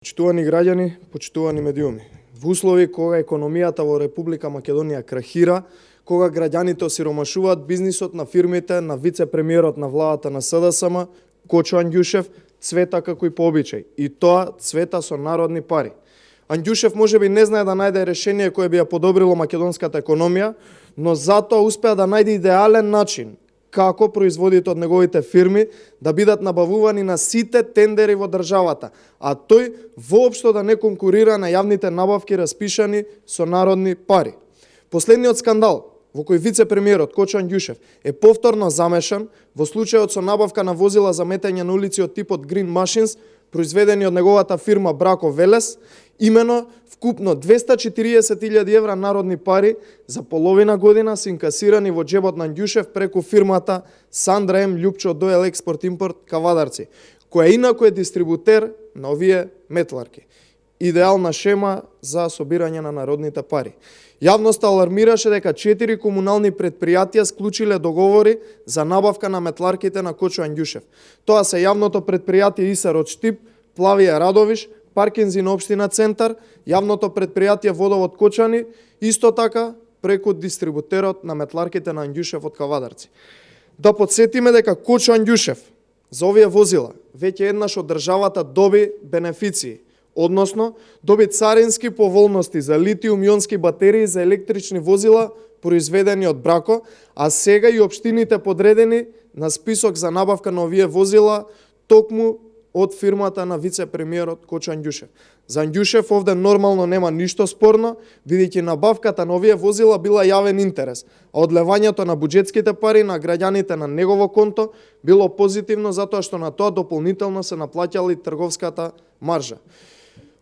Почитувани граѓани, почитувани медиуми. Во услови кога економијата во Република Македонија крахира, кога граѓаните осиромашуваат, бизнисот на фирмите, на вице-премиерот на владата на СДСМ, Кочо Андјушев, цвета како и по обичај. И тоа цвета со народни пари. Андјушев можеби не знае да најде решение кое би ја подобрило македонската економија, но затоа успеа да најде идеален начин како производите од неговите фирми да бидат набавувани на сите тендери во државата, а тој воопшто да не конкурира на јавните набавки распишани со народни пари. Последниот скандал во кој вице-премиерот Кочо Андјушев е повторно замешан во случајот со набавка на возила за метење на улици од типот Green Machines, произведени од неговата фирма Брако Велес, имено вкупно 240.000 евра народни пари за половина година се инкасирани во џебот на Андјушев преку фирмата Сандра М. Љупчо Доел Експорт Импорт Кавадарци, која инаку е дистрибутер на овие метларки. Идеална шема за собирање на народните пари. Јавноста алармираше дека 4 комунални предпријатија склучиле договори за набавка на метларките на Кочо Андјушев. Тоа се јавното предпријатие Исар од Штип, Плавија Радовиш, Паркинзи на општина Центар, јавното предпријатие Водовод Кочани, исто така преку дистрибутерот на метларките на Андјушев од Кавадарци. Да подсетиме дека Кочо Андјушев за овие возила веќе еднаш од државата доби бенефиции, односно доби царински поволности за литиум-ионски батерии за електрични возила произведени од Брако, а сега и општините подредени на список за набавка на овие возила токму од фирмата на вице-премиерот Кочо Андјушев. За Андјушев овде нормално нема ништо спорно, бидејќи набавката на овие возила била јавен интерес, а одлевањето на буџетските пари на граѓаните на негово конто било позитивно затоа што на тоа дополнително се наплаќала и трговската маржа.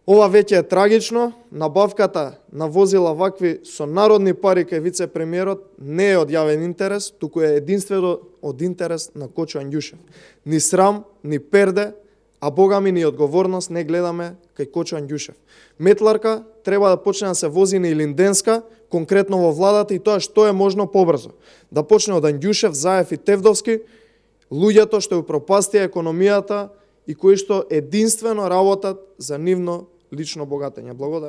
Ова веќе е трагично, набавката на возила вакви со народни пари кај вице-премиерот не е од јавен интерес, туку е единствено од интерес на Кочо Андјушев. Ни срам, ни перде, а богами ни одговорност не гледаме кај Кочо Андјушев. Метларка треба да почне да се вози на Илинденска, конкретно во владата, и тоа што е можно побрзо. Да почне од Андјушев, Заев и Тевдовски, луѓето што упропастија економијата и кои што единствено работат за нивно лично богатење. Благодарам.